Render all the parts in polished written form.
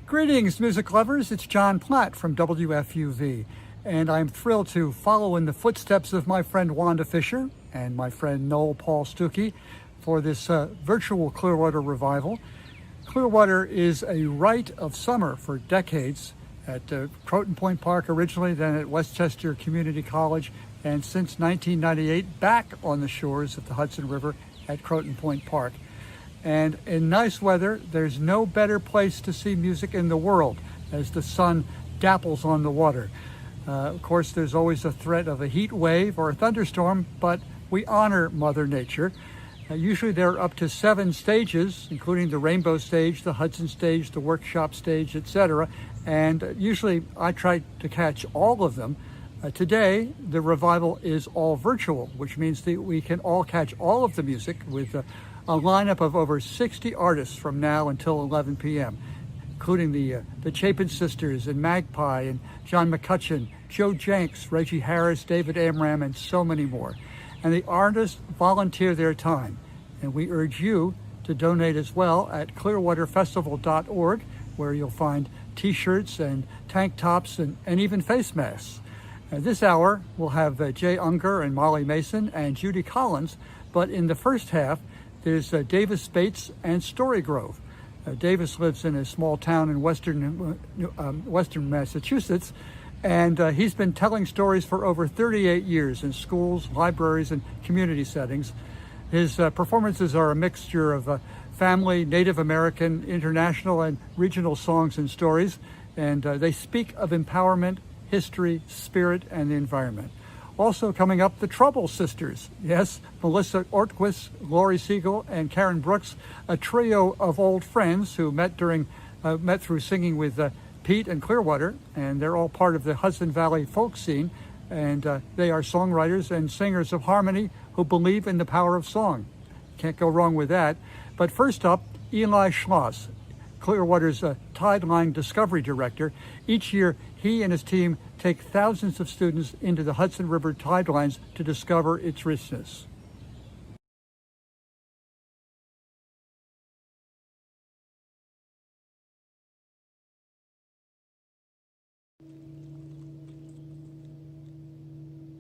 Greetings, music lovers. It's John Platt from WFUV, and I'm thrilled to follow in the footsteps of my friend Wanda Fisher and my friend Noel Paul Stuckey for this virtual Clearwater revival. Clearwater is a rite of summer for decades at Croton Point Park originally, then at Westchester Community College, and since 1998 back on the shores of the Hudson River at Croton Point Park. And in nice weather, there's no better place to see music in the world as the sun dapples on the water. Of course, there's always a threat of a heat wave or a thunderstorm, but we honor Mother Nature. Usually there are up to 7 stages, including the Rainbow Stage, the Hudson Stage, the Workshop Stage, etc. And usually I try to catch all of them. Today, the revival is all virtual, which means that we can all catch all of the music with a lineup of over 60 artists from now until 11 p.m., including the Chapin Sisters and Magpie and John McCutcheon, Joe Jenks, Reggie Harris, David Amram, and so many more. And the artists volunteer their time, and we urge you to donate as well at clearwaterfestival.org, where you'll find t-shirts and tank tops and even face masks. This hour, we'll have Jay Ungar and Molly Mason and Judy Collins, but in the first half, there's Davis Bates and Story Grove. Davis lives in a small town in western Massachusetts, and he's been telling stories for over 38 years in schools, libraries, and community settings. His performances are a mixture of family, Native American, international, and regional songs and stories, and they speak of empowerment, history, spirit, and the environment. Also coming up, the Trouble Sisters. Yes, Melissa Ortquist, Laurie Siegel, and Karen Brooks, a trio of old friends who met through singing with Pete and Clearwater, and they're all part of the Hudson Valley folk scene, and they are songwriters and singers of harmony who believe in the power of song. Can't go wrong with that. But first up, Eli Schloss, Clearwater's Tideline Discovery Director. Each year, he and his team take thousands of students into the Hudson River tidelines to discover its richness.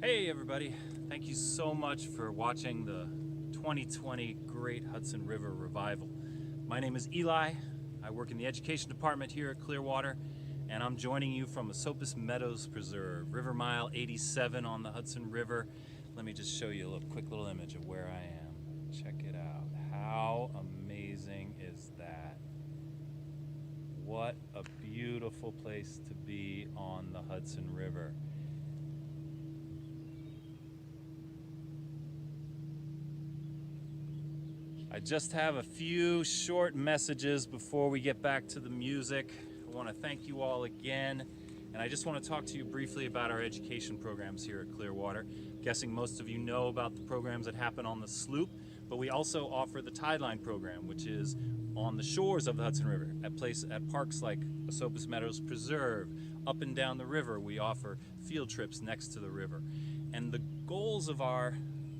Hey everybody, thank you so much for watching the 2020 Great Hudson River Revival. My name is Eli. I work in the education department here at Clearwater, and I'm joining you from Esopus Meadows Preserve, River Mile 87 on the Hudson River. Let me just show you a quick little image of where I am. Check it out. How amazing is that? What a beautiful place to be on the Hudson River. I just have a few short messages before we get back to the music. I want to thank you all again, and I just want to talk to you briefly about our education programs here at Clearwater. I'm guessing most of you know about the programs that happen on the sloop, but we also offer the Tideline program, which is on the shores of the Hudson River, at parks like Esopus Meadows Preserve. Up and down the river, we offer field trips next to the river. And the goals of our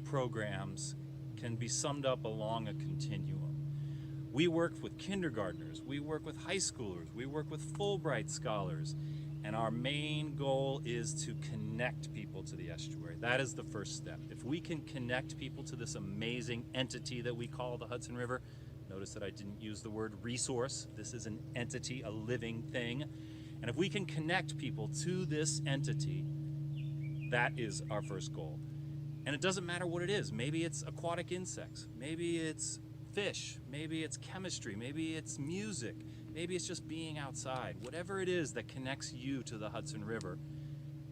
programs can be summed up along a continuum. We work with kindergartners, we work with high schoolers, we work with Fulbright scholars, and our main goal is to connect people to the estuary. That is the first step. If we can connect people to this amazing entity that we call the Hudson River, notice that I didn't use the word resource. This is an entity, a living thing. And if we can connect people to this entity, that is our first goal. And it doesn't matter what it is. Maybe it's aquatic insects. Maybe it's fish. Maybe it's chemistry. Maybe it's music. Maybe it's just being outside. Whatever it is that connects you to the Hudson River,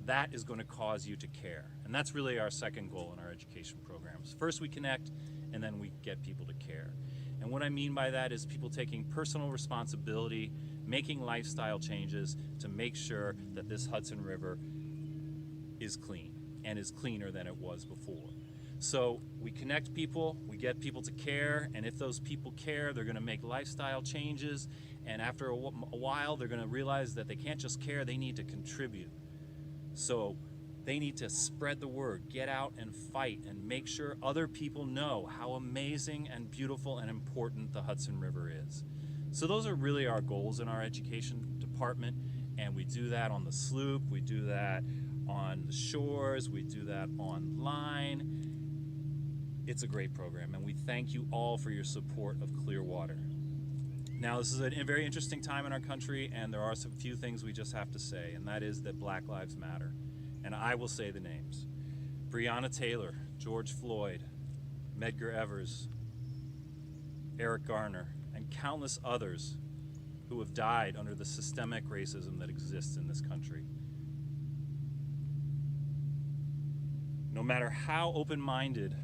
that is going to cause you to care. And that's really our second goal in our education programs. First we connect, and then we get people to care. And what I mean by that is people taking personal responsibility, making lifestyle changes to make sure that this Hudson River is clean and is cleaner than it was before. So we connect people, we get people to care, and if those people care, they're going to make lifestyle changes, and after a while, they're going to realize that they can't just care, they need to contribute. So they need to spread the word, get out and fight, and make sure other people know how amazing and beautiful and important the Hudson River is. So those are really our goals in our education department, and we do that on the sloop, we do that on the shores, we do that online. It's a great program, and we thank you all for your support of Clearwater. Now, this is a very interesting time in our country, and there are some few things we just have to say, and that is that Black Lives Matter. And I will say the names: Breonna Taylor, George Floyd, Medgar Evers, Eric Garner, and countless others who have died under the systemic racism that exists in this country. No matter how open-minded,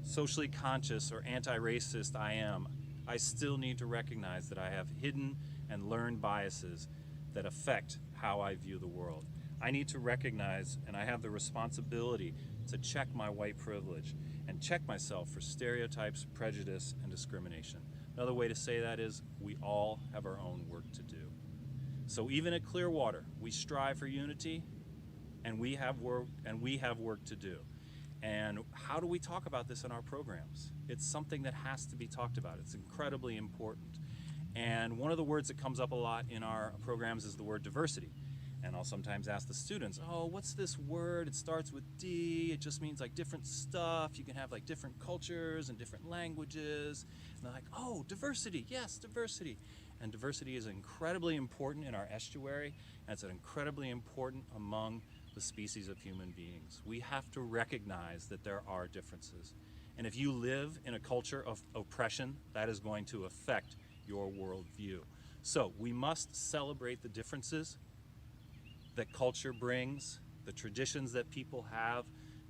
socially conscious, or anti-racist I am, I still need to recognize that I have hidden and learned biases that affect how I view the world. I need to recognize, and I have the responsibility to check my white privilege and check myself for stereotypes, prejudice, and discrimination. Another way to say that is we all have our own work to do. So even at Clearwater, we strive for unity, and we have work to do. And how do we talk about this in our programs? It's something that has to be talked about. It's incredibly important. And one of the words that comes up a lot in our programs is the word diversity. And I'll sometimes ask the students, oh, what's this word? It starts with D, it just means like different stuff. You can have like different cultures and different languages. And they're like, oh, diversity, yes, diversity. And diversity is incredibly important in our estuary, and it's incredibly important among the species of human beings. We have to recognize that there are differences. And if you live in a culture of oppression, that is going to affect your worldview. So we must celebrate the differences that culture brings, the traditions that people have.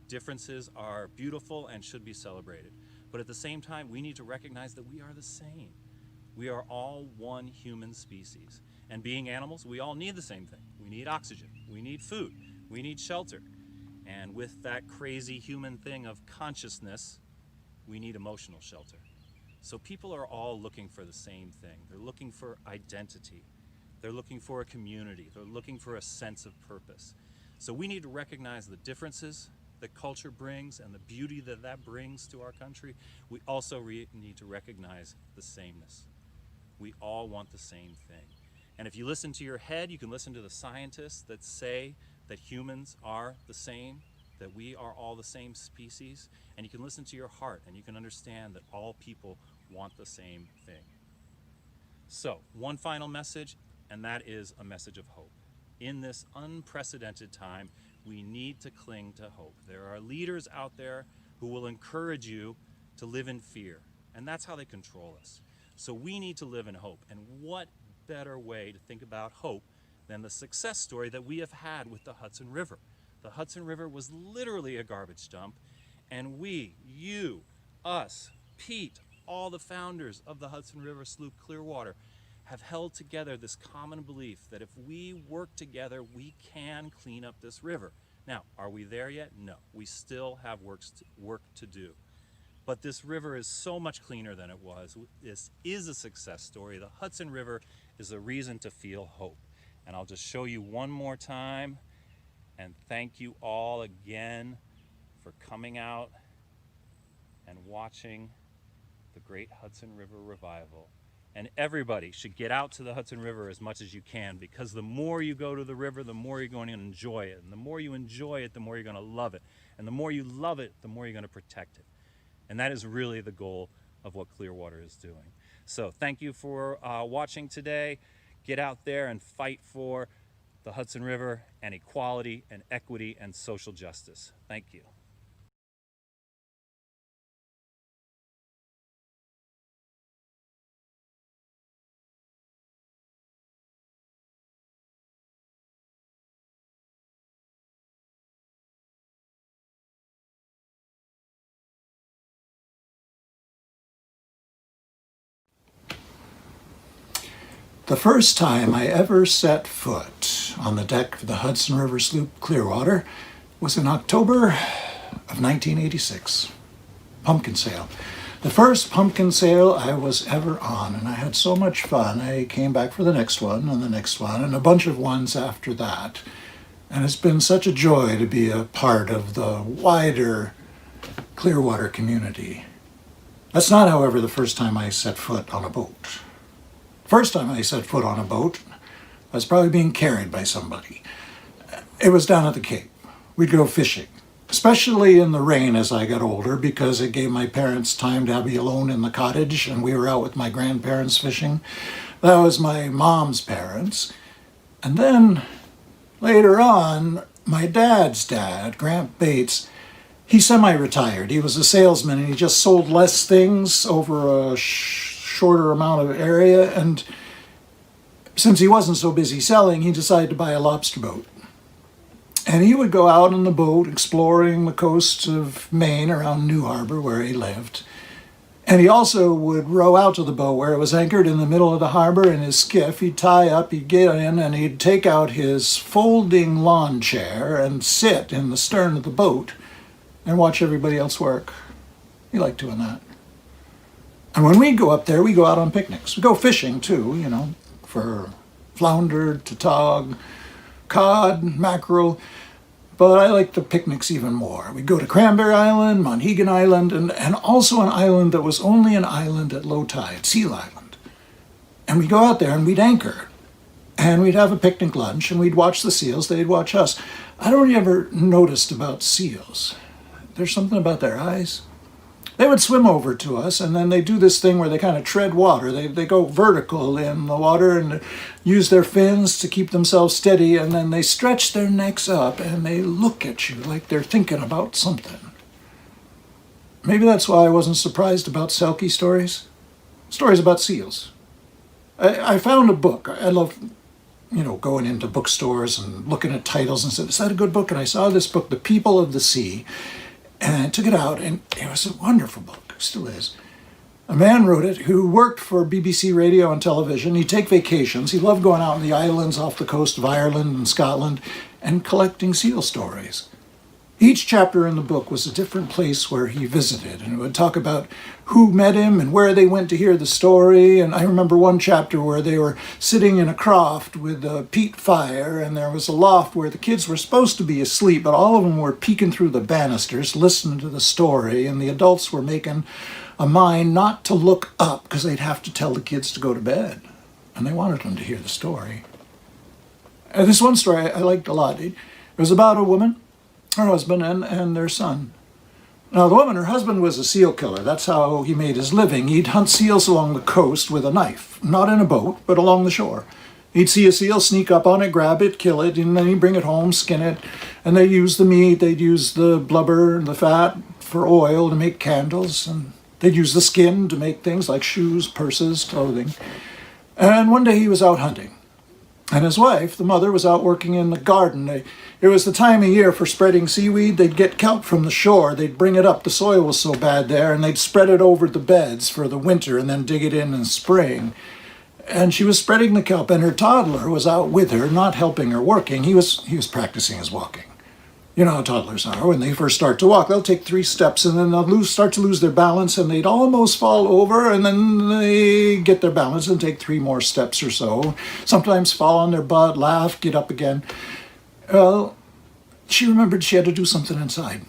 Differences are beautiful and should be celebrated. But at the same time, we need to recognize that we are the same. We are all one human species. And being animals, we all need the same thing. We need oxygen, we need food, we need shelter. And with that crazy human thing of consciousness, we need emotional shelter. So people are all looking for the same thing. They're looking for identity. They're looking for a community. They're looking for a sense of purpose. So we need to recognize the differences that culture brings and the beauty that that brings to our country. We also need to recognize the sameness. We all want the same thing. And if you listen to your head, you can listen to the scientists that say that humans are the same, that we are all the same species, and you can listen to your heart and you can understand that all people want the same thing. So, one final message, and that is a message of hope. In this unprecedented time, we need to cling to hope. There are leaders out there who will encourage you to live in fear, and that's how they control us. So we need to live in hope, and what better way to think about hope than the success story that we have had with the Hudson River. The Hudson River was literally a garbage dump, and we, you, us, Pete, all the founders of the Hudson River Sloop Clearwater have held together this common belief that if we work together, we can clean up this river. Now, are we there yet? No, we still have work to do. But this river is so much cleaner than it was. This is a success story. The Hudson River is a reason to feel hope. And I'll just show you one more time. And thank you all again for coming out and watching the Great Hudson River Revival. And everybody should get out to the Hudson River as much as you can, because the more you go to the river, the more you're going to enjoy it. And the more you enjoy it, the more you're going to love it. And the more you love it, the more you're going to protect it. And that is really the goal of what Clearwater is doing. So thank you for watching today. Get out there and fight for the Hudson River and equality and equity and social justice. Thank you. The first time I ever set foot on the deck of the Hudson River sloop Clearwater was in October of 1986. Pumpkin sale. The first pumpkin sale I was ever on, and I had so much fun. I came back for the next one and the next one and a bunch of ones after that. And it's been such a joy to be a part of the wider Clearwater community. That's not, however, the first time I set foot on a boat. First time I set foot on a boat, I was probably being carried by somebody. It was down at the Cape. We'd go fishing, especially in the rain as I got older, because it gave my parents time to be alone in the cottage, and we were out with my grandparents fishing. That was my mom's parents. And then later on, my dad's dad, Grant Bates, he semi-retired. He was a salesman and he just sold less things over a shorter amount of area. And since he wasn't so busy selling, he decided to buy a lobster boat. And he would go out on the boat exploring the coast of Maine around New Harbor where he lived. And he also would row out to the boat where it was anchored in the middle of the harbor in his skiff. He'd tie up, he'd get in, and he'd take out his folding lawn chair and sit in the stern of the boat and watch everybody else work. He liked doing that. And when we go up there, we go out on picnics. We go fishing too, you know, for flounder, tautog, cod, mackerel. But I like the picnics even more. We'd go to Cranberry Island, Monhegan Island, and also an island that was only an island at low tide, Seal Island. And we'd go out there and we'd anchor. And we'd have a picnic lunch and we'd watch the seals, they'd watch us. I don't ever noticed about seals. There's something about their eyes. They would swim over to us, and then they do this thing where they kind of tread water. They go vertical in the water and use their fins to keep themselves steady, and then they stretch their necks up and they look at you like they're thinking about something. Maybe that's why I wasn't surprised about Selkie stories. Stories about seals. I found a book. I love, going into bookstores and looking at titles and said, is that a good book? And I saw this book, The People of the Sea. And I took it out, and it was a wonderful book. It still is. A man wrote it who worked for BBC radio and television. He'd take vacations. He loved going out in the islands off the coast of Ireland and Scotland and collecting seal stories. Each chapter in the book was a different place where he visited, and it would talk about who met him and where they went to hear the story. And I remember one chapter where they were sitting in a croft with a peat fire, and there was a loft where the kids were supposed to be asleep, but all of them were peeking through the banisters, listening to the story, and the adults were making a mind not to look up because they'd have to tell the kids to go to bed, and they wanted them to hear the story. And this one story I liked a lot. It was about a woman, her husband, and their son. Now, the woman, her husband was a seal killer. That's how he made his living. He'd hunt seals along the coast with a knife, not in a boat, but along the shore. He'd see a seal, sneak up on it, grab it, kill it, and then he'd bring it home, skin it, and they'd use the meat, they'd use the blubber and the fat for oil to make candles, and they'd use the skin to make things like shoes, purses, clothing. And one day he was out hunting. And his wife, the mother, was out working in the garden. It was the time of year for spreading seaweed. They'd get kelp from the shore. They'd bring it up. The soil was so bad there, and they'd spread it over the beds for the winter and then dig it in spring. And she was spreading the kelp, and her toddler was out with her, not helping her working. He was practicing his walking. You know how toddlers are. When they first start to walk, they'll take 3 steps, and then they'll start to lose their balance, and they'd almost fall over, and then they get their balance and take 3 more steps or so. Sometimes fall on their butt, laugh, get up again. Well, she remembered she had to do something inside.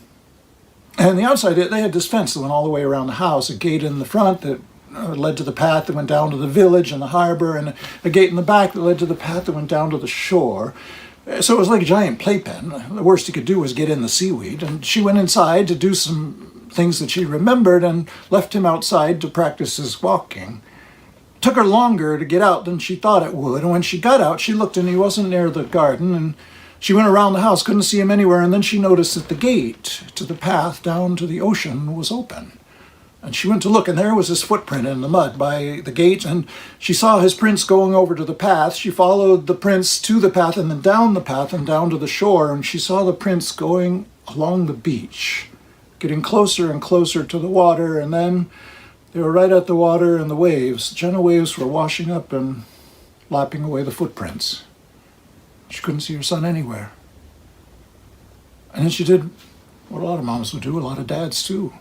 And the outside, they had this fence that went all the way around the house, a gate in the front that led to the path that went down to the village and the harbor, and a gate in the back that led to the path that went down to the shore. So it was like a giant playpen. The worst he could do was get in the seaweed. And she went inside to do some things that she remembered and left him outside to practice his walking. It took her longer to get out than she thought it would. And when she got out, she looked and he wasn't near the garden. And she went around the house, couldn't see him anywhere. And then she noticed that the gate to the path down to the ocean was open. And she went to look, and there was his footprint in the mud by the gate, and she saw his prints going over to the path. She followed the prints to the path and then down the path and down to the shore, and she saw the prints going along the beach, getting closer and closer to the water, and then they were right at the water, and the waves, gentle waves, were washing up and lapping away the footprints. She couldn't see her son anywhere. And then she did what a lot of moms would do, a lot of dads too.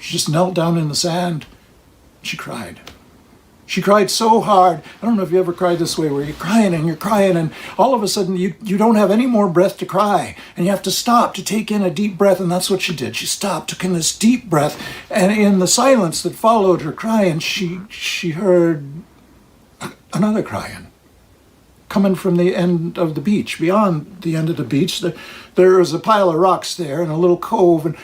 She just knelt down in the sand. She cried. She cried so hard. I don't know if you ever cried this way, where you're crying, and all of a sudden you don't have any more breath to cry. And you have to stop to take in a deep breath, and that's what she did. She stopped, took in this deep breath, and in the silence that followed her crying, she heard another crying, coming from the end of the beach. Beyond the end of the beach, there was a pile of rocks there and a little cove, and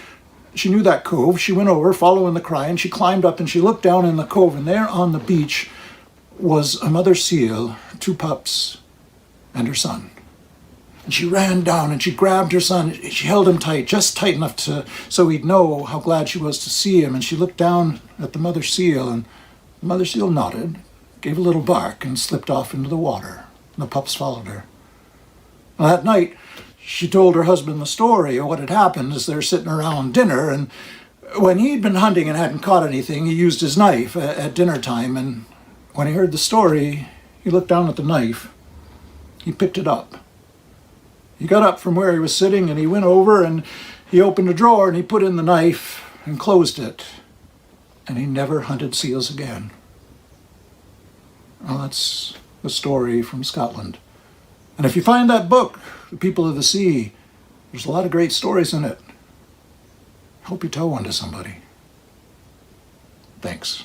she knew that cove. She went over, following the cry, and she climbed up and she looked down in the cove, and there on the beach was a mother seal, 2 pups, and her son. And she ran down and she grabbed her son. She held him tight, just tight enough so he'd know how glad she was to see him. And she looked down at the mother seal, and the mother seal nodded, gave a little bark, and slipped off into the water. And the pups followed her. Well, that night, she told her husband the story of what had happened as they're sitting around dinner. And when he'd been hunting and hadn't caught anything, he used his knife at dinner time. And when he heard the story, he looked down at the knife. He picked it up. He got up from where he was sitting and he went over and he opened a drawer and he put in the knife and closed it. And he never hunted seals again. Well, that's the story from Scotland. And if you find that book, The People of the Sea, there's a lot of great stories in it. Hope you tell one to somebody. Thanks.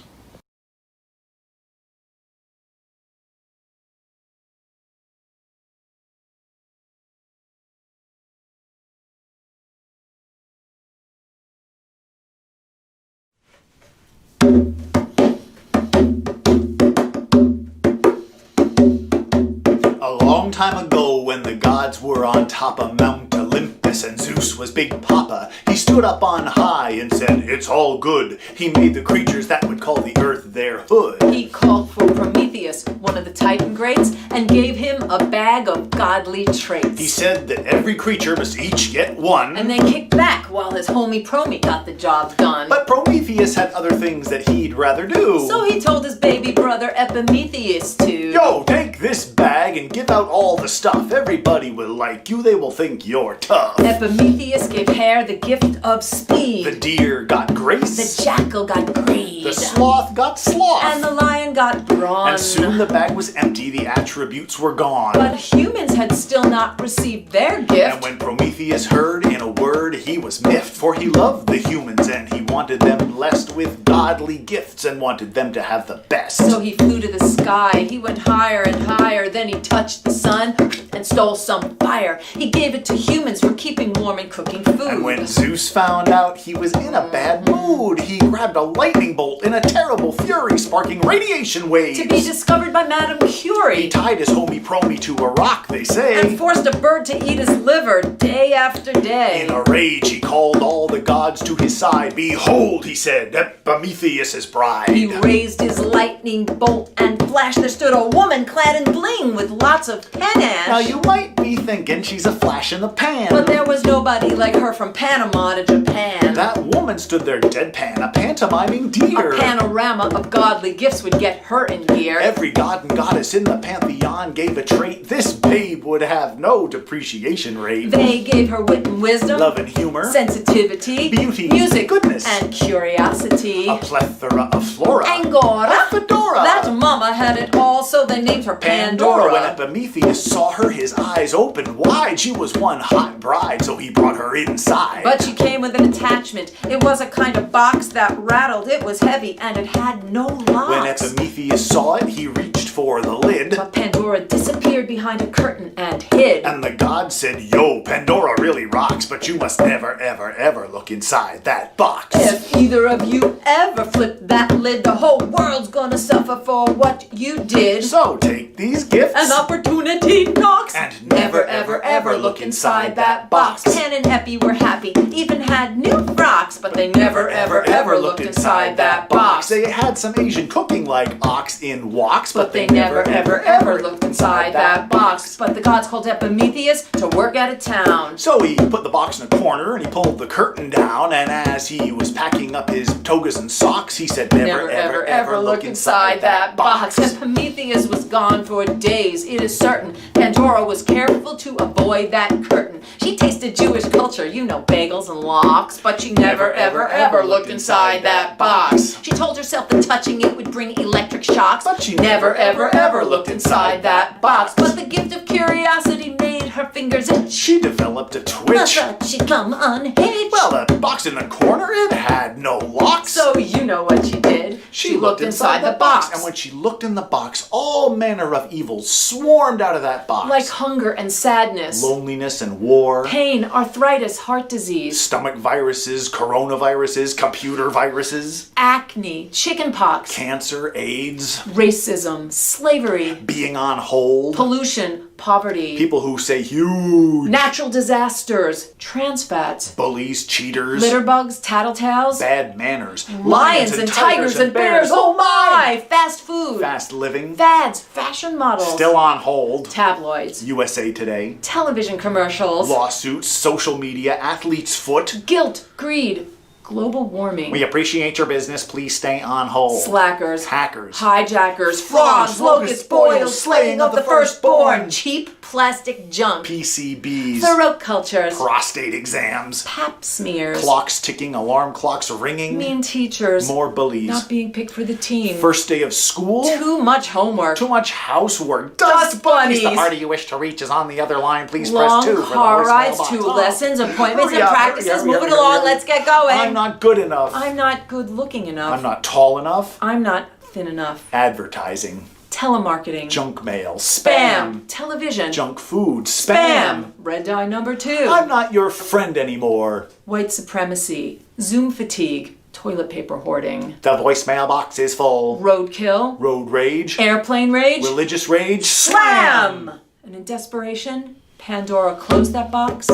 A long time ago, when the gods were on top of Mount Olympus and Zeus was Big Papa, he stood up on high and said, "It's all good." He made the creatures that would call the earth their hood. He called for Prometheus, one of the Titan greats, and gave him a bag of godly traits. He said that every creature must each get one. And then kicked back while his homie Prome got the job done. But Prometheus had other things that he'd rather do. So he told his baby brother Epimetheus to, "Yo, take this bag and give out all the stuff. Everybody will like you. They will think you're tough." Epimetheus gave Hare the gift of speed. The deer got grace. The jackal got greed. The sloth got sloth. And the lion got brawn. And soon the bag was empty. The attributes were gone. But humans had still not received their gift. And when Prometheus heard, in a word, he was miffed, for he loved the humans and he wanted them blessed with godly gifts and wanted them to have the best. So he flew to the sky, he went higher and higher, then he touched the sun and stole some fire. He gave it to humans for keeping warm and cooking food. And when Zeus found out he was in a bad mood, he grabbed a lightning bolt in a terrible fury, sparking radiation waves. To be discovered by Madame Curie. He tied his homie Prome to a rock, they say, and forced a bird to eat his liver day after day. In a rage, he called all the gods to his side. "Behold," he said, "Epimetheus' bride." He raised his lightning bolt and flash. There stood a woman clad in bling with lots of panache. Now you might be thinking she's a flash in the pan. But there was nobody like her from Panama to Japan. That woman stood there deadpan, a pantomiming deer. A panorama of godly gifts would get her in gear. Every god and goddess in the pantheon gave a trait. This babe would have no depreciation rate. They gave her wit and wisdom, love and humor, sensitivity, beauty, music, goodness, and curiosity. A plethora of flora, Angora, Fedora. That mama had it all, so they named her Pandora. When Epimetheus saw her, his eyes opened wide. She was one hot bride, so he brought her inside. But she came with an attachment. It was a kind of box that rattled. It was heavy and it had no locks. When Epimetheus saw it, he reached for the lid. But Pandora disappeared behind a curtain and hid. And the god said, "Yo, Pandora really rocks, but you must never, ever, ever look inside that box." If either of you ever flip that lid, the whole world's gonna suffer for what you did. So take these gifts. An opportunity knocks. And never, ever, ever look inside that box. Pan and Epi were happy, even had new frocks, but they never, ever, ever looked inside that box. They had some Asian cooking like ox in woks, But they never, ever, ever looked inside that box. But the gods called Epimetheus to work out of town. So he put the box in a corner and he pulled the curtain down, and as he was packing up his togas and socks, he said, "Never, ever, ever look inside that box." Epimetheus was gone for days, it is certain. Pandora was careful to avoid that curtain. She tasted Jewish culture, you know, bagels and lox, but she never, ever, ever looked inside that box. She told herself that touching it would bring electric shocks, But she never, ever, ever looked inside that box. But the gift of curiosity made her her fingers itch. She developed a twitch. Thought she'd come unhinged. Well, the box in the corner, it had no locks. So you know what she did. She looked inside the box. And when she looked in the box, all manner of evils swarmed out of that box. Like hunger and sadness, loneliness and war, pain, arthritis, heart disease, stomach viruses, coronaviruses, computer viruses, acne, chickenpox, cancer, AIDS, racism, slavery, being on hold, pollution, poverty, people who say huge, natural disasters, trans fats, bullies, cheaters, litter bugs, tattletales, bad manners, lions and tigers and bears, oh my, fast food, fast living, fads, fashion models, still on hold, tabloids, USA Today, television commercials, lawsuits, social media, athlete's foot, guilt, greed, global warming. We appreciate your business. Please stay on hold. Slackers, hackers, hijackers, frogs, locusts, boils, slaying of the firstborn, cheap plastic junk, PCBs, throat cultures, prostate exams, pap smears, clocks ticking, alarm clocks ringing, mean teachers, more bullies, not being picked for the team, first day of school, too much homework, too much housework, dust bunnies, the party you wish to reach is on the other line. Please long press 2 for car the rides, voicemail 2 box. lessons, appointments Hurry and up, practices. hurry Move up, it hurry along. up. Let's get going. I'm not good enough. I'm not good looking enough. I'm not tall enough. I'm not thin enough. Advertising, Telemarketing, junk mail, spam, television, junk food, spam. red dye number 2. I'm not your friend anymore. White supremacy, Zoom fatigue, toilet paper hoarding, The voicemail box is full. roadkill, Road rage, airplane rage, religious rage, slam! And in desperation, Pandora closed that box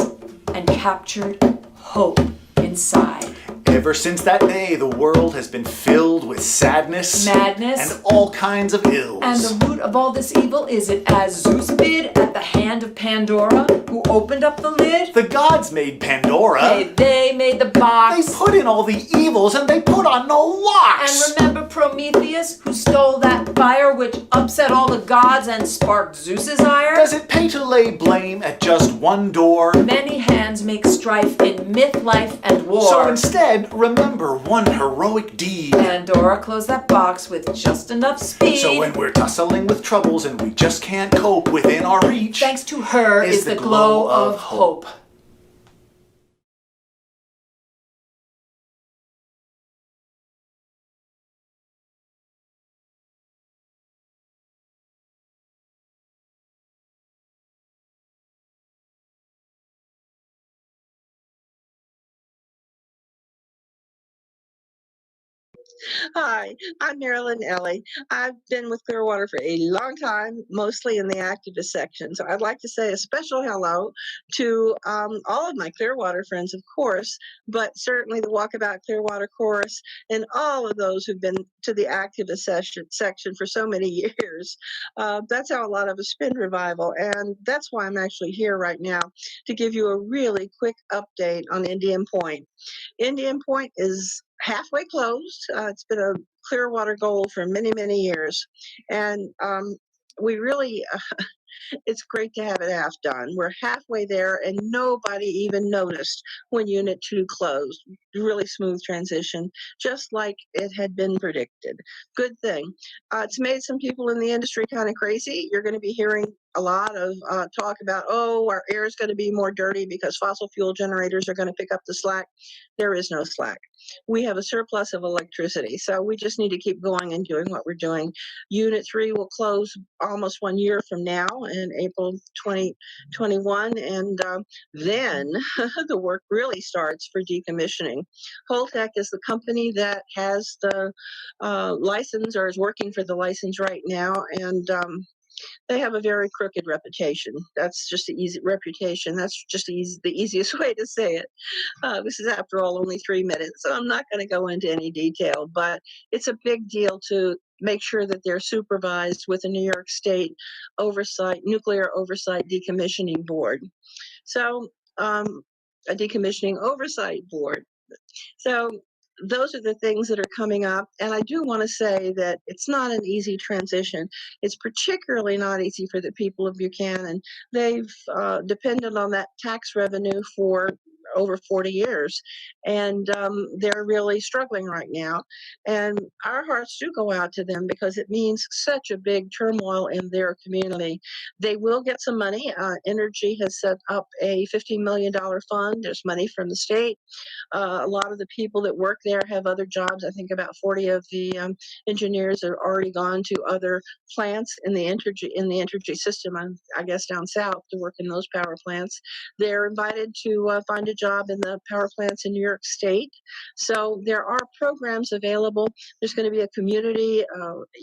and captured hope inside. Ever since that day, the world has been filled with sadness, madness, and all kinds of ills. And the root of all this evil, is it as Zeus bid at the hand of Pandora, who opened up the lid? The gods made Pandora. Hey, they made the box. They put in all the evils and they put on no locks. And remember Prometheus, who stole that fire which upset all the gods and sparked Zeus's ire? Does it pay to lay blame at just one door? Many hands make strife in myth, life, and war. So instead, remember one heroic deed. Pandora closed that box with just enough speed. So when we're tussling with troubles and we just can't cope within our reach, thanks to her is the glow of hope. Hi, I'm Marilyn Ellie. I've been with Clearwater for a long time, mostly in the activist section. So I'd like to say a special hello to all of my Clearwater friends, of course, but certainly the Walkabout Clearwater Chorus and all of those who've been to the activist section for so many years. That's how a lot of us spend revival, and that's why I'm actually here right now to give you a really quick update on Indian Point. Indian Point is halfway closed. It's been a Clearwater goal for many, many years. And we really, it's great to have it half done. We're halfway there and nobody even noticed when Unit 2 closed. Really smooth transition, just like it had been predicted. Good thing. It's made some people in the industry kind of crazy. You're going to be hearing a lot of talk about, oh, our air is going to be more dirty because fossil fuel generators are going to pick up the slack. There is no slack. We have a surplus of electricity, so we just need to keep going and doing what we're doing. Unit 3 will close almost 1 year from now in April 2021, and then the work really starts for decommissioning. Holtec is the company that has the license or is working for the license right now, and they have a very crooked reputation. That's just the easy reputation. That's just the easiest way to say it. This is, after all, only 3 minutes, so I'm not going to go into any detail, but it's a big deal to make sure that they're supervised with a New York State Nuclear Oversight Decommissioning Board. So, a decommissioning oversight board. So those are the things that are coming up. And I do want to say that it's not an easy transition. It's particularly not easy for the people of Buchanan. They've depended on that tax revenue for over 40 years. And they're really struggling right now. And our hearts do go out to them because it means such a big turmoil in their community. They will get some money. Energy has set up a $15 million fund. There's money from the state. A lot of the people that work there have other jobs. I think about 40 of the engineers have already gone to other plants in the energy system, I guess down south, to work in those power plants. They're invited to find a job in the power plants in New York State. So there are programs available. There's going to be a community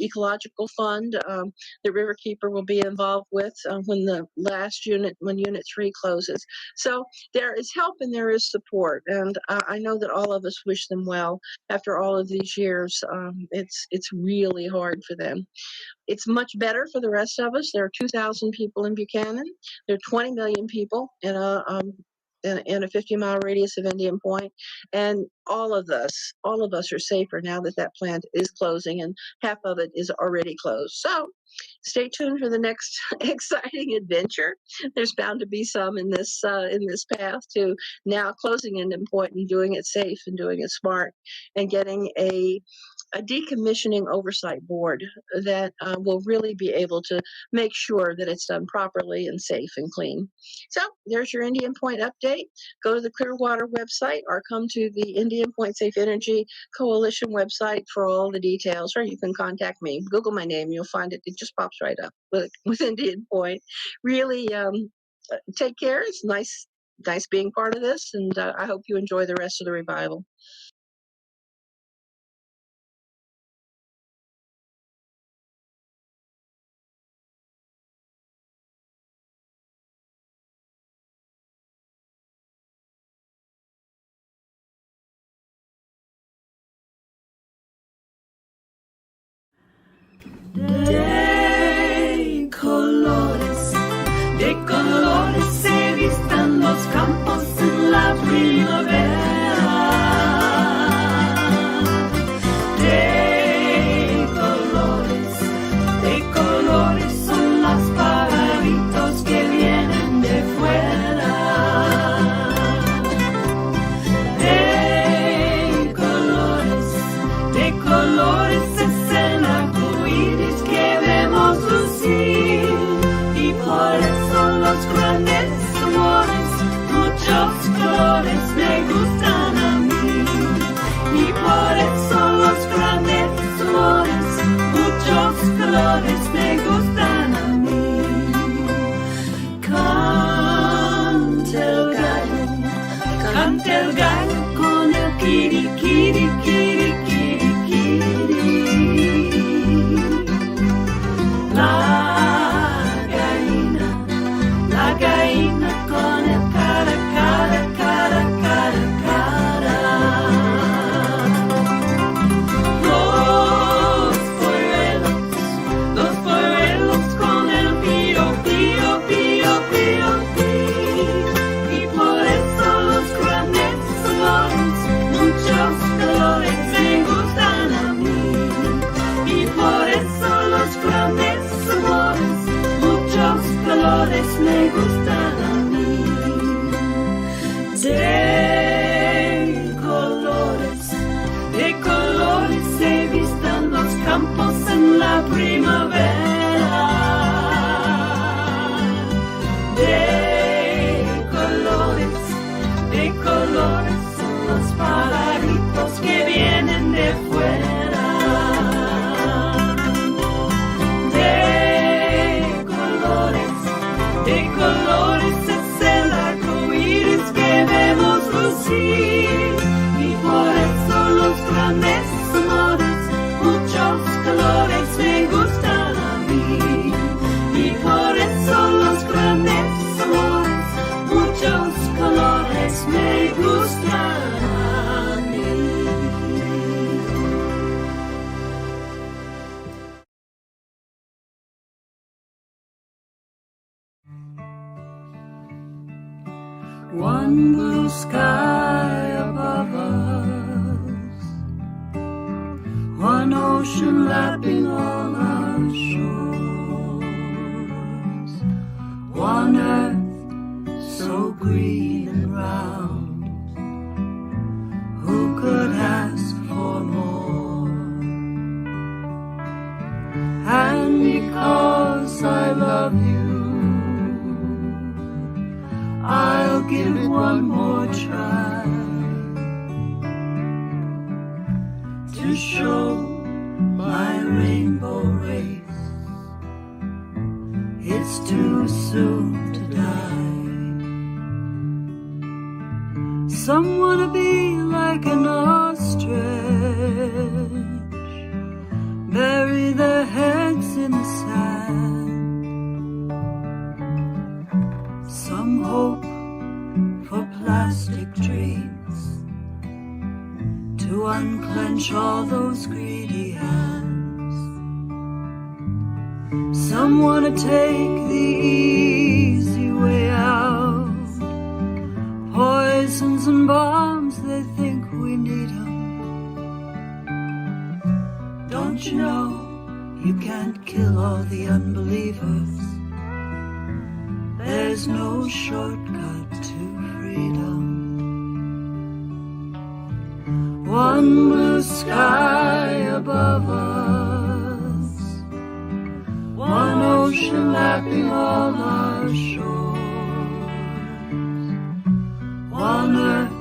ecological fund that Riverkeeper will be involved with when Unit 3 closes. So there is help and there is support. And I know that all of us wish them well after all of these years. It's really hard for them. It's much better for the rest of us. There are 2,000 people in Buchanan. There are 20 million people in a 50-mile radius of Indian Point, and all of us are safer now that that plant is closing, and half of it is already closed. So stay tuned for the next exciting adventure. There's bound to be some in this path to now closing Indian Point and doing it safe and doing it smart and getting a decommissioning oversight board that will really be able to make sure that it's done properly and safe and clean. So there's your Indian Point update. Go to the Clearwater website or come to the Indian Point Safe Energy Coalition website for all the details, or you can contact me. Google my name, you'll find it. It just pops right up with Indian Point. Really take care. It's nice being part of this, and I hope you enjoy the rest of the revival. De colores se vistan los campos en la primavera. De colores son los pajaritos que vienen de fuera. De colores es el arco iris que vemos lucir. Y por eso los grandes amores, muchos colores me gustan a mí. Y por eso los grandes amores, muchos colores me gustan a mí. Canta el gallo con el kiri, kiri, kiri, kiri, kiri. La gallina con el cara, cara, cara, cara, cara. Los polluelos con el pío, pío, pío, pío, pío. Y por eso los grandes colores, muchos colores me gustan a mí. Y por eso los grandes amores, muchos colores me gustan a mí. De colores se vistan los campos en la primavera. De colores son los pajaritos que vienen de fuera. De colores es el arco iris que vemos lucir. Y por eso los grandes amores, muchos colores me gustan a mí. Y por eso los grandes amores, muchos colores me gustan a mí. One blue sky above us, one ocean lapping all our shores, one earth so green and round, give it one more try to show my rainbow race. It's too soon to die. Some wanna be like an ostrich, bury their heads in the sand. Some hope for plastic dreams to unclench all those greedy hands. Some wanna take the easy way out, poisons and bombs, they think we need 'em. Don't you know you can't kill all the unbelievers? There's no shortcut to freedom. One blue sky above us, one ocean lapping all our shores, one earth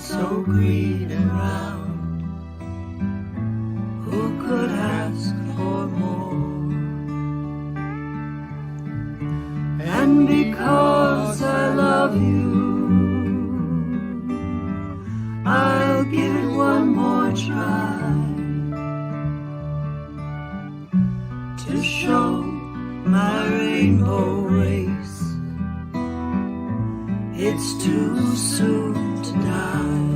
so green and round. Who could ask for more? And because I love you, I'll give it one more try to show my rainbow race. It's too soon to die.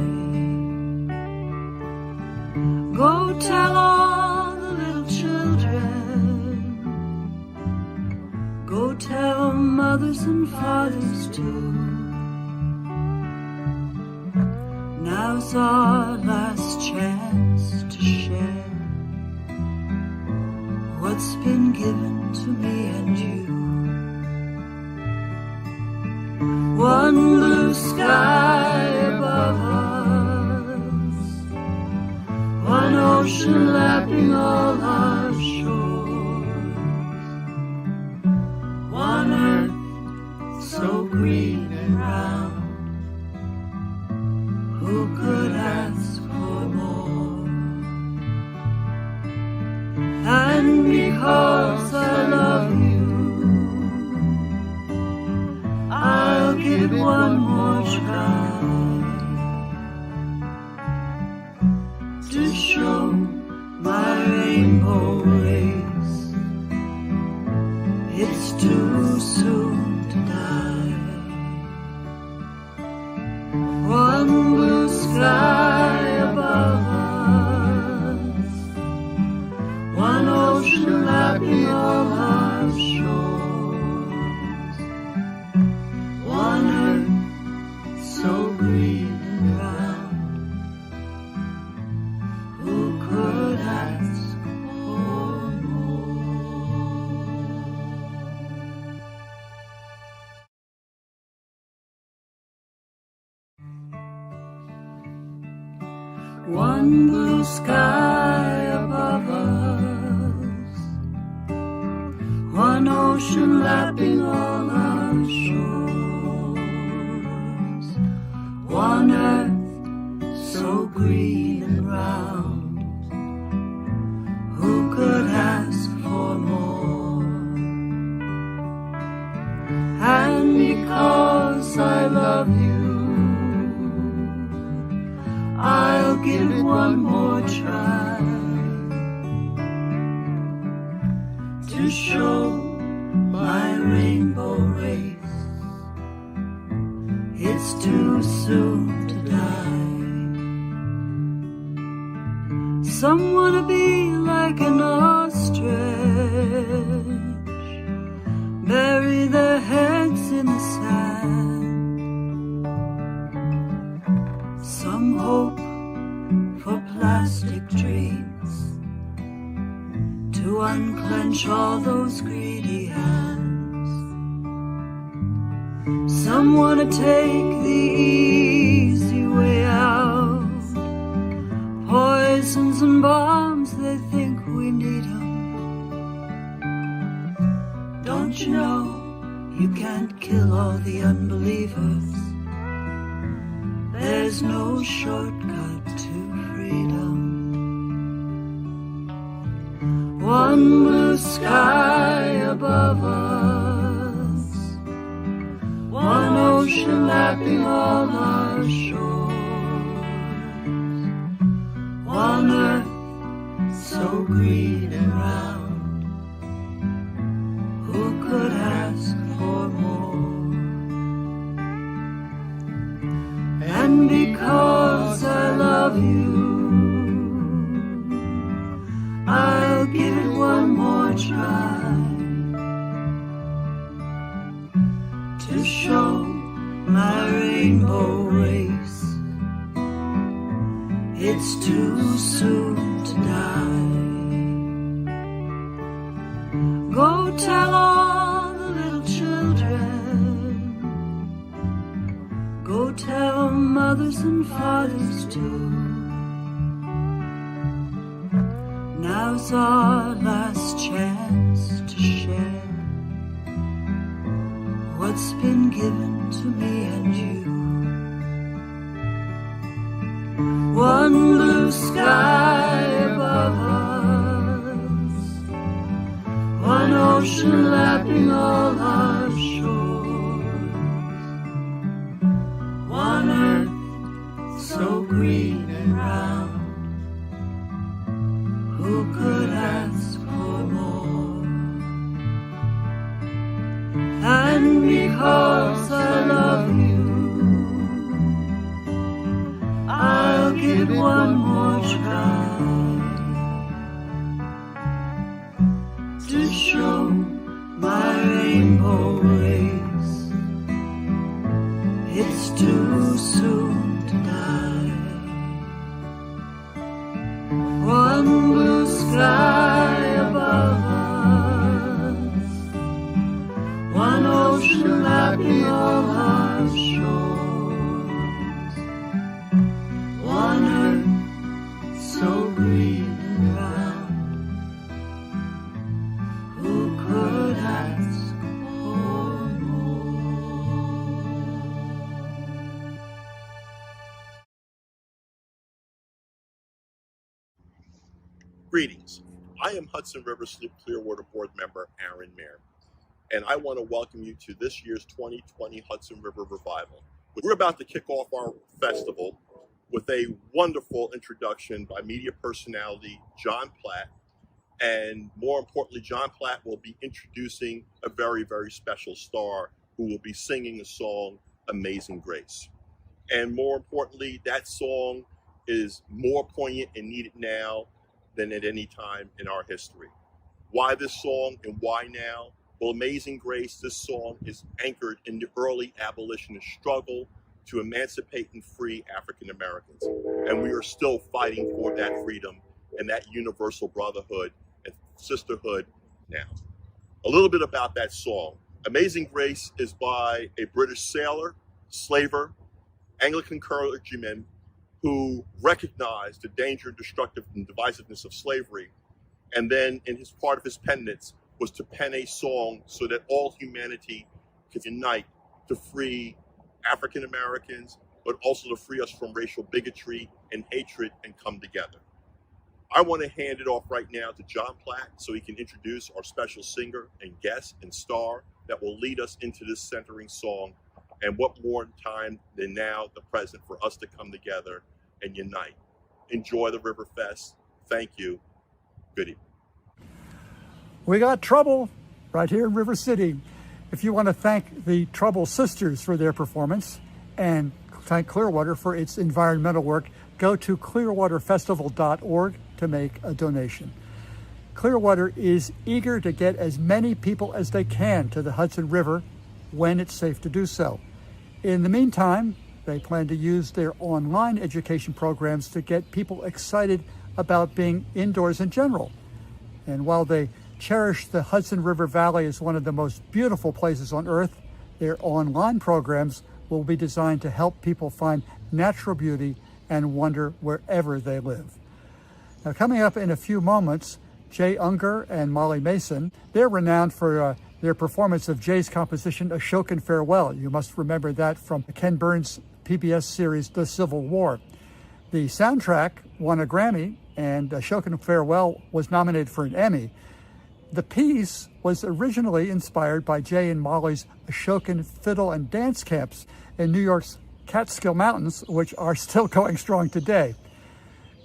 Go tell all the little children, go tell mothers and fathers too. Now's our last chance to share what's been given to me and you. One blue sky above us, one ocean lapping all our shores, one earth so green and round. Who could ask for more? And because I love you, I'll give it one more try to show my rainbow race. It's too soon to die. One blue sky above us, one ocean lapping all our shores, one earth so green and round. Who could ask for more? One blue sky above us, one ocean lapping all our shores, one earth so green and round. Who could ask for more? And because I love you, I'll give it one more try to show my rainbow race. It's too soon to die. Some wanna be like an ostrich, bury their heads in the sand. Some hope for plastic dreams to unclench all those greedy hands. Some wanna take the easy way out, poisons and bombs, they think we need 'em. Don't you know You can't kill all the unbelievers. There's no shortcut to freedom. One blue sky above us, one ocean lapping all our shores, one earth so green and round. Who could ask for more? And because I love you, I'll give it one more try to show my rainbow race. It's too soon to die. Go tell all the little children. Go tell mothers and fathers too. Now's our last chance to share what's been given to me and you. One blue sky above us, one ocean lapping all our shores, one earth so green and round. Who could ask for more? And because I love you, I'll give it one more try to show my rainbow race. It's too soon to die. One blue sky above us, one ocean lapping all our shores, one earth so green and round. Who could ask for more? Greetings. I am Hudson River Sloop Clearwater Board Member Aaron Mayer, and I want to welcome you to this year's 2020 Hudson River Revival. We're about to kick off our festival with a wonderful introduction by media personality John Platt, and more importantly, John Platt will be introducing a very, very special star who will be singing the song Amazing Grace. And more importantly, that song is more poignant and needed now than at any time in our history. Why this song and why now? Well, Amazing Grace, this song is anchored in the early abolitionist struggle to emancipate and free African Americans. And we are still fighting for that freedom and that universal brotherhood and sisterhood now. A little bit about that song. Amazing Grace is by a British sailor, slaver, Anglican clergyman who recognized the danger, destructive, and divisiveness of slavery. And then in his part of his penance was to pen a song so that all humanity could unite to free African Americans, but also to free us from racial bigotry and hatred and come together. I want to hand it off right now to John Platt so he can introduce our special singer and guest and star that will lead us into this centering song. And what more time than now, the present, for us to come together and unite. Enjoy the River Fest. Thank you. Good evening. We got Trouble right here in River City. If you want to thank the Trouble Sisters for their performance and thank Clearwater for its environmental work, go to clearwaterfestival.org to make a donation. Clearwater is eager to get as many people as they can to the Hudson River when it's safe to do so. In the meantime, they plan to use their online education programs to get people excited about being indoors in general. And while they cherish the Hudson River Valley as one of the most beautiful places on earth, their online programs will be designed to help people find natural beauty and wonder wherever they live. Now, coming up in a few moments, Jay Ungar and Molly Mason, they're renowned for their performance of Jay's composition Ashokan Farewell. You must remember that from Ken Burns' PBS series The Civil War. The soundtrack won a Grammy, and Ashokan Farewell was nominated for an Emmy. The piece was originally inspired by Jay and Molly's Ashokan fiddle and dance camps in New York's Catskill Mountains, which are still going strong today.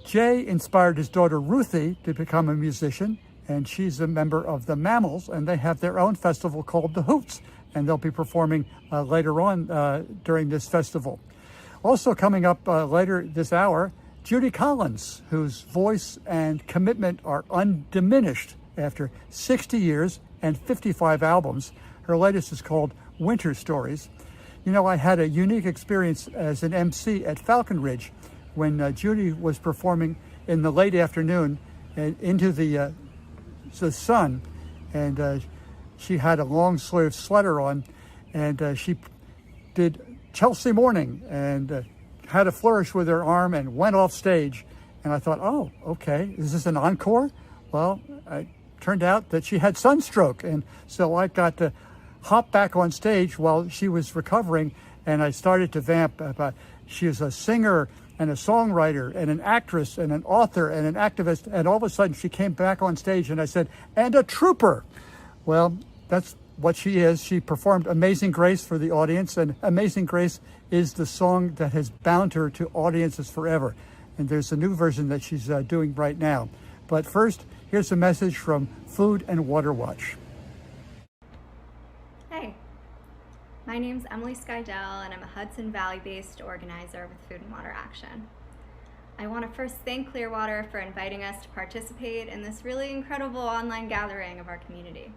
Jay inspired his daughter Ruthie to become a musician, and she's a member of the Mammals, and they have their own festival called the Hoots, and they'll be performing later on during this festival. Also coming up later this hour, Judy Collins, whose voice and commitment are undiminished after 60 years and 55 albums. Her latest is called Winter Stories. You know, I had a unique experience as an MC at Falcon Ridge when Judy was performing in the late afternoon and into the sun, and she had a long sleeve sweater on, and she did Chelsea Morning and had a flourish with her arm and went off stage. And I thought, oh, okay, is this an encore? Well, it turned out that she had sunstroke, and so I got to hop back on stage while she was recovering, and I started to vamp about she is a singer and a songwriter and an actress and an author and an activist, and all of a sudden she came back on stage and I said, and a trooper. Well, that's what she is. She performed Amazing Grace for the audience, and Amazing Grace is the song that has bound her to audiences forever. And there's a new version that she's doing right now. But first, here's a message from Food and Water Watch. Hey, my name's Emily Skydell, and I'm a Hudson Valley-based organizer with Food and Water Action. I want to first thank Clearwater for inviting us to participate in this really incredible online gathering of our community.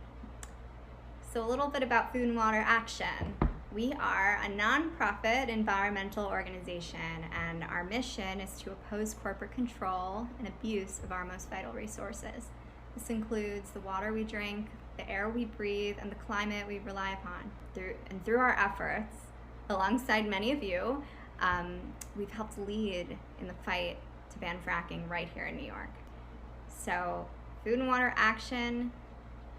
So a little bit about Food and Water Action. We are a nonprofit environmental organization, and our mission is to oppose corporate control and abuse of our most vital resources. This includes the water we drink, the air we breathe, and the climate we rely upon. Through our efforts, alongside many of you, we've helped lead in the fight to ban fracking right here in New York. So Food and Water Action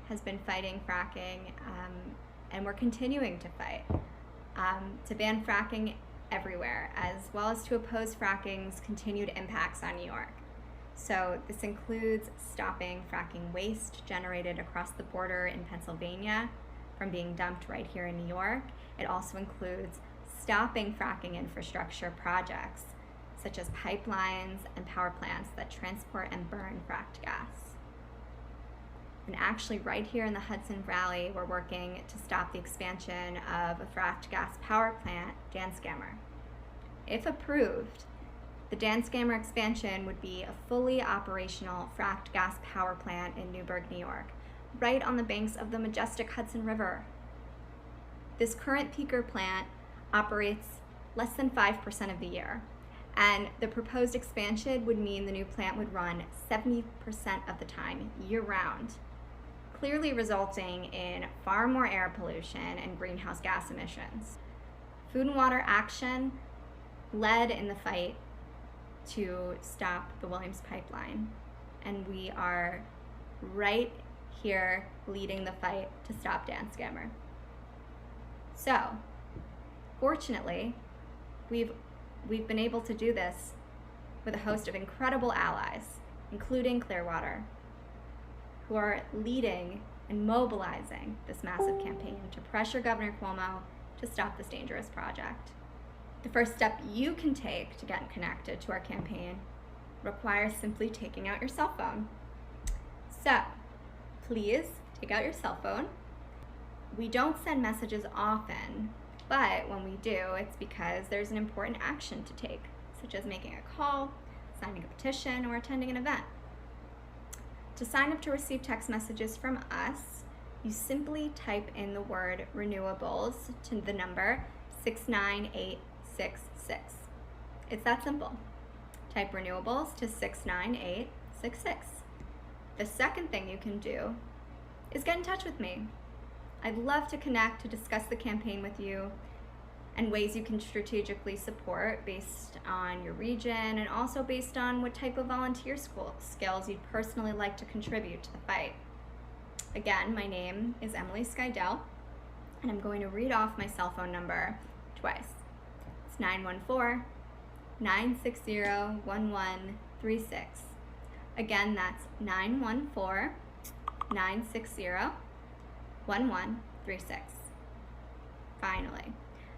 has been fighting fracking, and we're continuing to fight to ban fracking everywhere, as well as to oppose fracking's continued impacts on New York. So this includes stopping fracking waste generated across the border in Pennsylvania from being dumped right here in New York. It also includes stopping fracking infrastructure projects, such as pipelines and power plants that transport and burn fracked gas. And actually right here in the Hudson Valley, we're working to stop the expansion of a fracked gas power plant, Danskammer. If approved, the Danskammer expansion would be a fully operational fracked gas power plant in Newburgh, New York, right on the banks of the majestic Hudson River. This current peaker plant operates less than 5% of the year, and the proposed expansion would mean the new plant would run 70% of the time, year-round, clearly resulting in far more air pollution and greenhouse gas emissions. Food and Water Action led in the fight to stop the Williams pipeline, and we are right here leading the fight to stop Danskammer. So, fortunately, we've been able to do this with a host of incredible allies, including Clearwater, who are leading and mobilizing this massive campaign to pressure Governor Cuomo to stop this dangerous project. The first step you can take to get connected to our campaign requires simply taking out your cell phone. So, please take out your cell phone. We don't send messages often, but when we do, it's because there's an important action to take, such as making a call, signing a petition, or attending an event. To sign up to receive text messages from us, you simply type in the word renewables to the number 69866. It's that simple. Type renewables to 69866. The second thing you can do is get in touch with me. I'd love to connect to discuss the campaign with you and ways you can strategically support based on your region, and also based on what type of volunteer skills you'd personally like to contribute to the fight. Again, my name is Emily Skydell, and I'm going to read off my cell phone number twice. It's 914-960-1136. Again, that's 914-960-1136. Finally,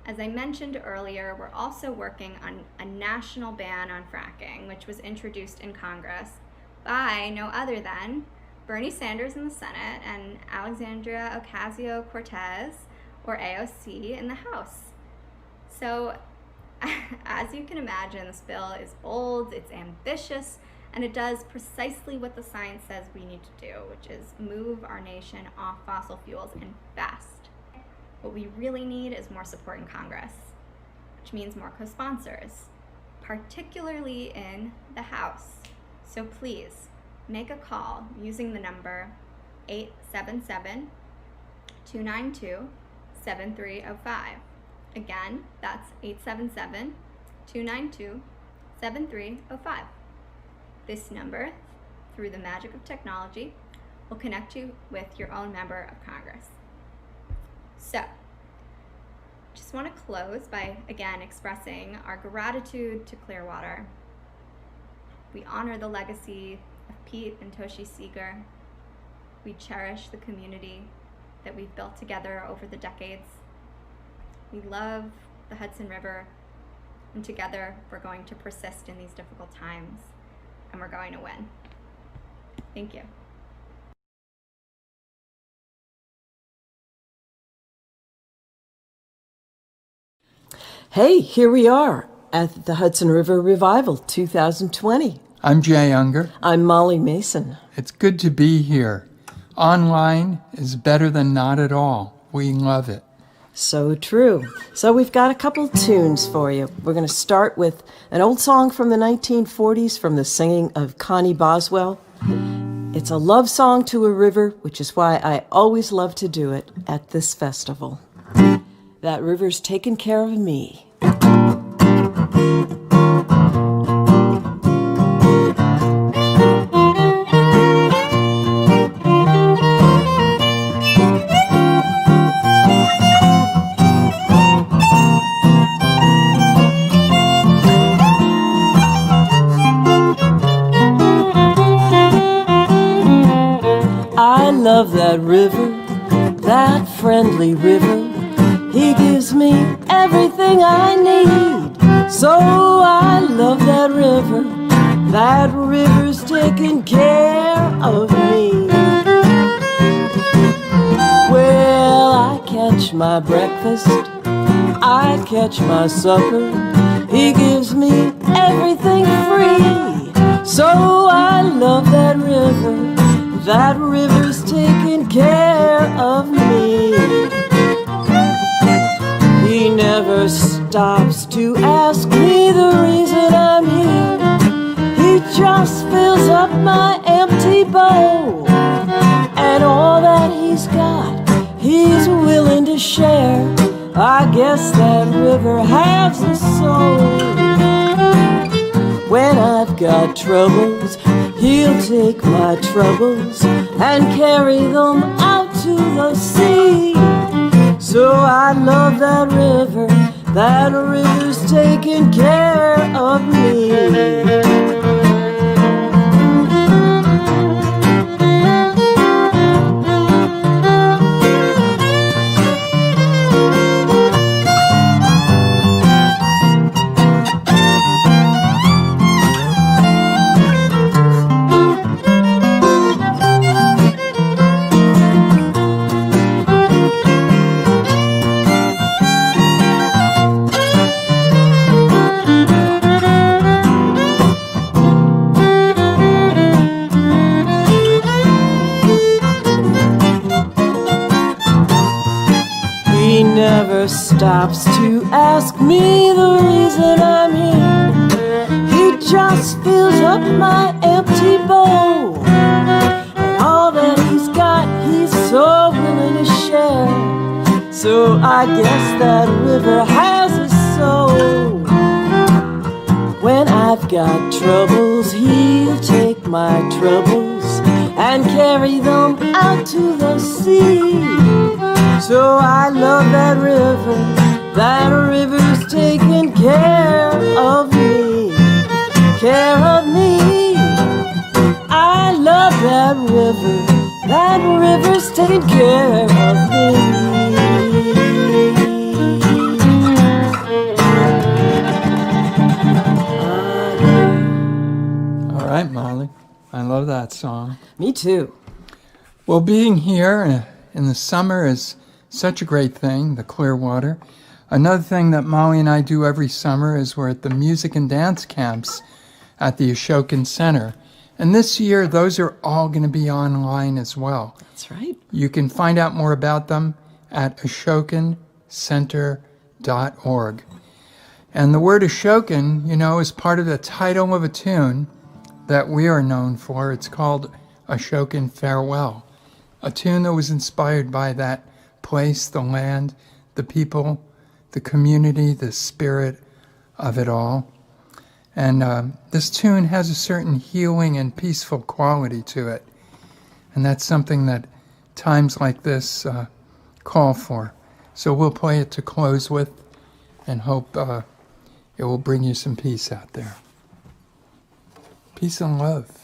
as I mentioned earlier, we're also working on a national ban on fracking, which was introduced in Congress by no other than Bernie Sanders in the Senate and Alexandria Ocasio-Cortez, or AOC, in the House. So, as you can imagine, this bill is bold, it's ambitious, and it does precisely what the science says we need to do, which is move our nation off fossil fuels and fast. What we really need is more support in Congress, which means more co-sponsors, particularly in the House. So please, make a call using the number 877-292-7305. Again, that's 877-292-7305. This number, through the magic of technology, will connect you with your own member of Congress. So, just want to close by again expressing our gratitude to Clearwater. We honor the legacy of Pete and Toshi Seeger. We cherish the community that we've built together over the decades. We love the Hudson River, and together we're going to persist in these difficult times, and we're going to win. Thank you. Hey, here we are at the Hudson River Revival 2020. I'm Jay Ungar. I'm Molly Mason. It's good to be here. Online is better than not at all. We love it. So true. So we've got a couple tunes for you. We're going to start with an old song from the 1940s from the singing of Connie Boswell. It's a love song to a river, which is why I always love to do it at this festival. That river's taken care of me. I love that river, that friendly river. He gives me everything I need. So I love that river. That river's taking care of me. Well, I catch my breakfast, I catch my supper. He gives me everything free. So I love that river. That river's taking care of me. He never stops to ask me the reason I'm here. He just fills up my empty bowl, and all that he's got, he's willing to share. I guess that river has a soul. When I've got troubles, he'll take my troubles and carry them out to the sea. So I love that river. That river's taking care of me. Stops to ask me the reason I'm here. He just fills up my empty bowl, and all that he's got, he's so willing to share. So I guess that river has a soul. When I've got troubles, he'll take my troubles and carry them out to the sea. So I love that river's taking care of me, care of me. I love that river's taking care of me. All right, Molly. I love that song. Me too. Well, being here in the summer is such a great thing, the Clearwater. Another thing that Molly and I do every summer is we're at the music and dance camps at the Ashokan Center. And this year, those are all going to be online as well. That's right. You can find out more about them at ashokancenter.org. And the word Ashokan, is part of the title of a tune that we are known for. It's called Ashokan Farewell, a tune that was inspired by that place, the land, the people, the community, the spirit of it all. And this tune has a certain healing and peaceful quality to it. And that's something that times like this call for. So we'll play it to close with and hope it will bring you some peace out there. Peace and love.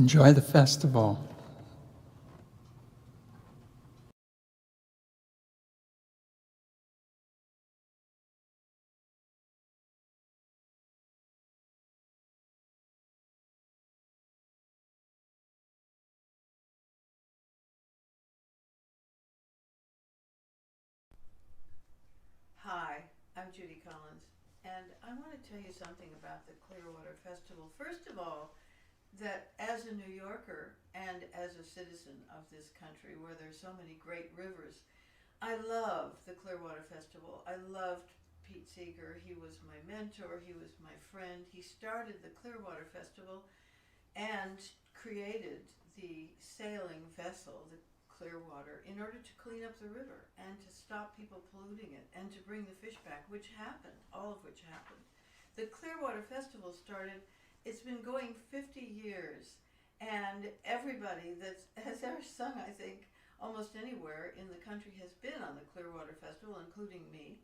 Enjoy the festival. Hi, I'm Judy Collins, and I want to tell you something about the Clearwater Festival. First of all, that as a New Yorker and as a citizen of this country where there's so many great rivers, I love the Clearwater Festival. I loved Pete Seeger. He was my mentor. He was my friend. He started the Clearwater Festival and created the sailing vessel, the Clearwater, in order to clean up the river and to stop people polluting it and to bring the fish back, which happened, all of which happened. The Clearwater Festival started, it's been going 50 years, and everybody that has ever sung, I think, almost anywhere in the country has been on the Clearwater Festival, including me.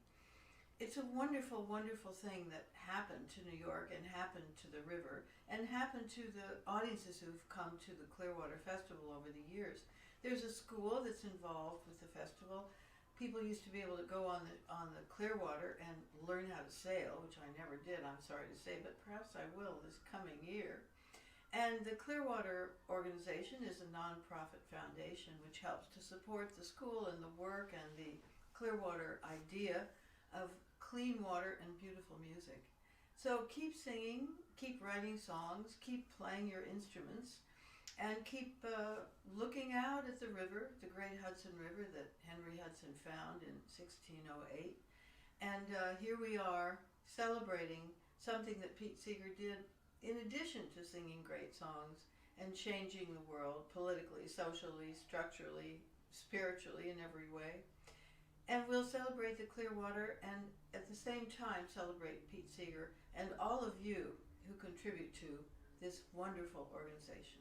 It's a wonderful, wonderful thing that happened to New York and happened to the river and happened to the audiences who've come to the Clearwater Festival over the years. There's a school that's involved with the festival. People used to be able to go on the Clearwater and learn how to sail, which I never did, I'm sorry to say, but perhaps I will this coming year. And the Clearwater organization is a nonprofit foundation which helps to support the school and the work and the Clearwater idea of clean water and beautiful music. So keep singing, keep writing songs, keep playing your instruments, and keep looking out at the river, the great Hudson River that Henry Hudson found in 1608. And here we are celebrating something that Pete Seeger did in addition to singing great songs and changing the world politically, socially, structurally, spiritually, in every way. And we'll celebrate the Clearwater and at the same time celebrate Pete Seeger and all of you who contribute to this wonderful organization.